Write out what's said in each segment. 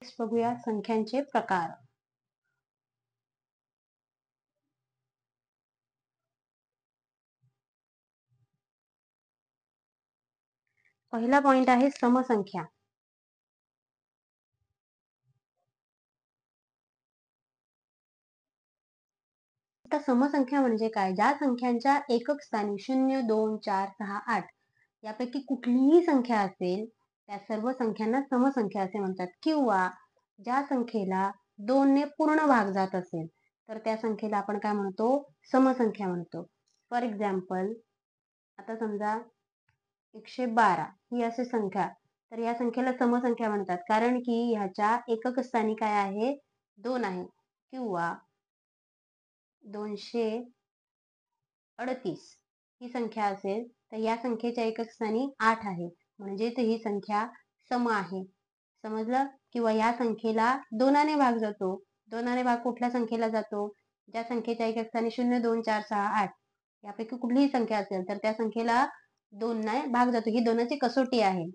बघूया संख्यांचे प्रकार. पहिला पॉइंट आहे समसंख्या. आता समसंख्या म्हणजे काय? ज्या संख्यांच्या एकक स्थानी 0, 2, 4, 6, 8 यापैकी कुठलीही संख्या असेल त्या सर्व संख्यांना समसंख्या असे म्हणतात. किंवा ज्या संख्येला 2 ने पूर्ण भाग जात असेल तर त्या संख्येला आपण काय म्हणतो? समसंख्या म्हणतो. फॉर एक्झाम्पल, आता समजा 112 ही अशी संख्या, तर या संख्येला समसंख्या म्हणतात कारण की ह्याच्या एकक स्थानी काय आहे? 2 आहे. किंवा 238 ही संख्या असेल तर या संख्येच्या एकक स्थानी 8 आहे, म्हणजेच ही संख्या सम आहे. समजलं? किंवा या संख्येला 2 ने भाग जातो. 2 ने भाग कुठल्या संख्येला जातो? ज्या संख्येच्या एकक स्थानी 0, 2, 4, 6, 8 यापैकी कुठलीही संख्या असेल तर त्या संख्येला 2 ने भाग जातो. ही 2ची कसोटी आहे,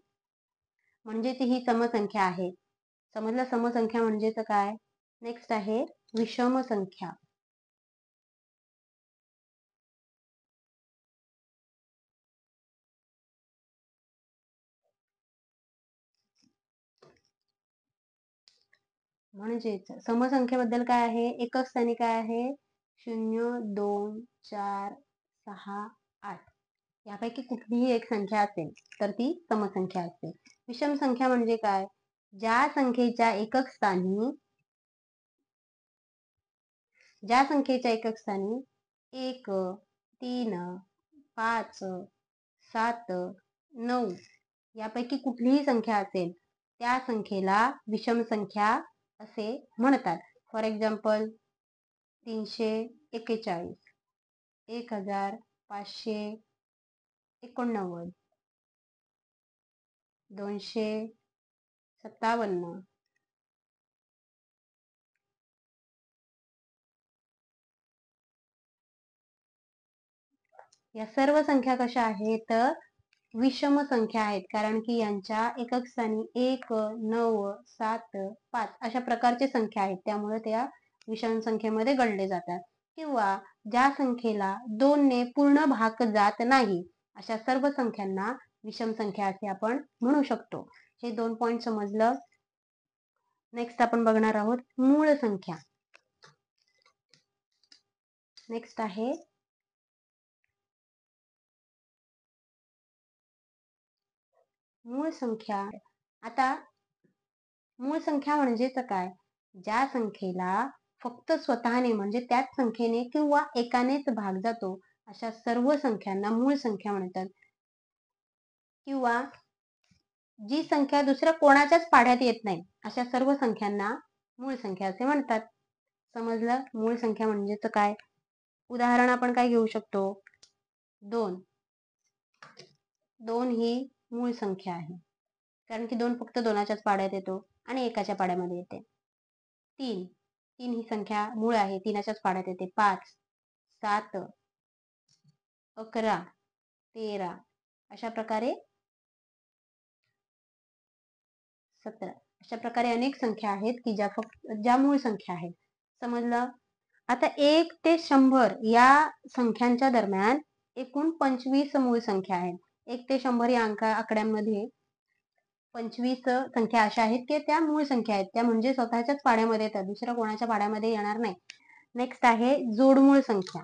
म्हणजे ती ही समसंख्या आहे. समजलं समसंख्या म्हणजे काय? नेक्स्ट आहे विषम संख्या. म्हणजेच समसंख्येबद्दल काय आहे? एकक स्थानी काय आहे? 0, 2, 4, 6, 8 यापैकी कुठलीही एक संख्या असेल तर ती समसंख्या असते. विषम संख्या म्हणजे काय? ज्या संख्येच्या एकक स्थानी 1, 3, 5, 7, 9 यापैकी कुठलीही संख्या असेल त्या संख्येला विषम संख्या असे म्हणतात. फॉर एक्झाम्पल 341, 1589, 257 या सर्व संख्या कशा आहेत? तर विषम संख्या आहेत, कारण की यांच्या एकक स्थानी 1, 9, 7, 5 अशा प्रकारचे संख्या आहेत, त्यामुळे त्या विषम संख्येमध्ये गणले जातात. किंवा ज्या संख्येला 2 ने पूर्ण भाग जात नाही अशा सर्व संख्यांना विषम संख्या असे आपण म्हणू शकतो. हे 2 पॉइंट समजलं. नेक्स्ट आपण बघणार आहोत मूळ संख्या. नेक्स्ट आहे मूळ संख्या. आता मूळ संख्या म्हणजेच काय? ज्या संख्येला फक्त स्वतःने म्हणजे त्याच संख्येने किंवा एकानेच भाग जातो अशा सर्व संख्यांना मूळ संख्या म्हणतात. किंवा जी संख्या दुसऱ्या कोणाच्याच पाढ्यात येत नाही अशा सर्व संख्यांना मूळ संख्या असे म्हणतात. समजलं मूळ संख्या म्हणजेच काय? उदाहरण आपण काय घेऊ शकतो? 2. 2 ही मूळ संख्या आहे, कारण की 2 फक्त 2च्याच पाढ्यात येतो आणि एकाच्या पाढ्यामध्ये येते. 3 ही संख्या मूळ आहे, 3च्याच पाढ्यात येते. 5, 7, 11, 13 अशा प्रकारे 17 अशा प्रकारे अनेक संख्या आहेत की ज्या मूळ संख्या आहेत. समजलं? आता 1 ते 100 या संख्यांच्या दरम्यान एकूण 25 मूळ संख्या आहेत. 1 ते 100 या आकड्यांमध्ये 25 संख्या अशा आहेत की त्या मूळ संख्या आहेत, त्या म्हणजे स्वतःच्याच पाढ्यामध्ये येतात, दुसऱ्या कोणाच्या पाढ्यामध्ये येणार नाही. नेक्स्ट आहे जोडमूळ संख्या.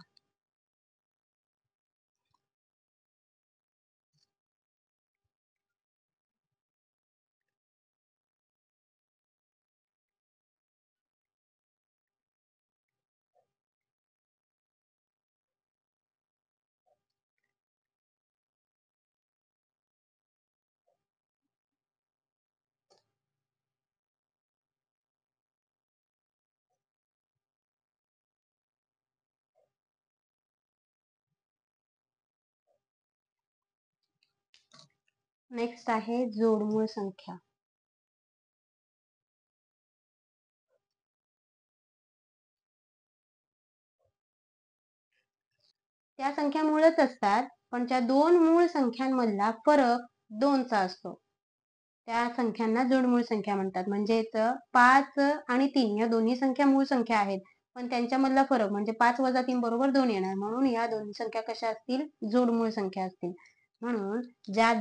नेक्स्ट आहे जोडमूळ संख्या. त्या संख्या मूळच असतात, पण त्या दोन मूळ संख्यांमधला फरक 2चा असतो. त्या संख्यांना जोडमूळ संख्या म्हणतात. म्हणजेच 5 आणि 3 या दोन्ही संख्या मूळ संख्या आहेत. पण त्यांच्यामधला फरक म्हणजे 5 वजा 3 बरोबर 2 येणार. म्हणून या दोन्ही संख्या कशा असतील? जोडमूळ संख्या असतील. म्हणून ज्या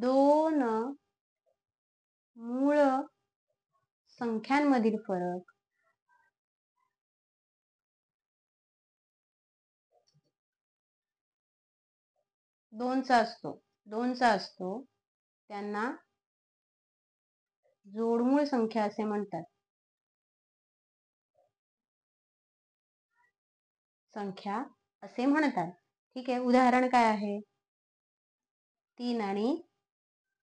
दोन मूळ संख्यांमधील फरक 2चा असतो त्यांना जोडमूळ संख्या असे म्हणतात. ठीक आहे. उदाहरण काय आहे? 3 आणि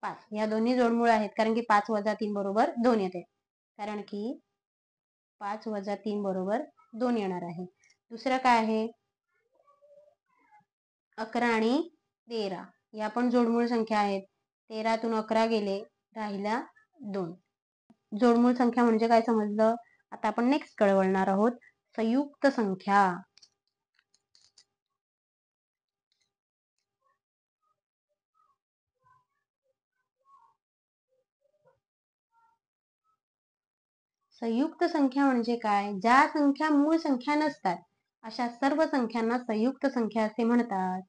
5 या दोन्ही जोडमूळ आहेत, कारण की 5 वजा 3 बरोबर 2 येते. कारण की 5 वजा 3 बरोबर 2 येणार आहे. दुसरं काय आहे? 11 आणि 13 या पण जोडमूळ संख्या आहेत. 13तून 11 गेले, राहिला 2. जोडमूळ संख्या म्हणजे काय समजलं? आता आपण नेक्स्ट कडे वळणार आहोत. संयुक्त संख्या. संयुक्त संख्या म्हणजे काय? ज्या संख्या मूळ संख्या नसतात अशा सर्व संख्यांना संयुक्त संख्या असे म्हणतात.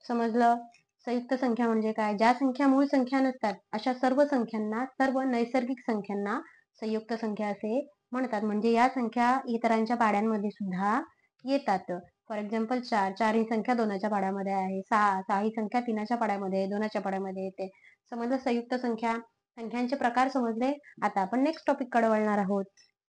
समजलं? संयुक्त संख्या म्हणजे काय? ज्या संख्या मूळ संख्या नसतात अशा सर्व नैसर्गिक संख्यांना संयुक्त संख्या असे म्हणतात. म्हणजे या संख्या इतरांच्या पाड्यांमध्ये सुद्धा येतात. फॉर एक्झाम्पल 4 ही संख्या 2च्या पाड्यामध्ये आहे. 6 ही संख्या 3च्या पाड्यामध्ये, 2च्या पाड्यामध्ये येते. समजलं? संयुक्त संख्यांचे प्रकार समजले. आता आपण नेक्स्ट टॉपिक कडे वळणार आहोत.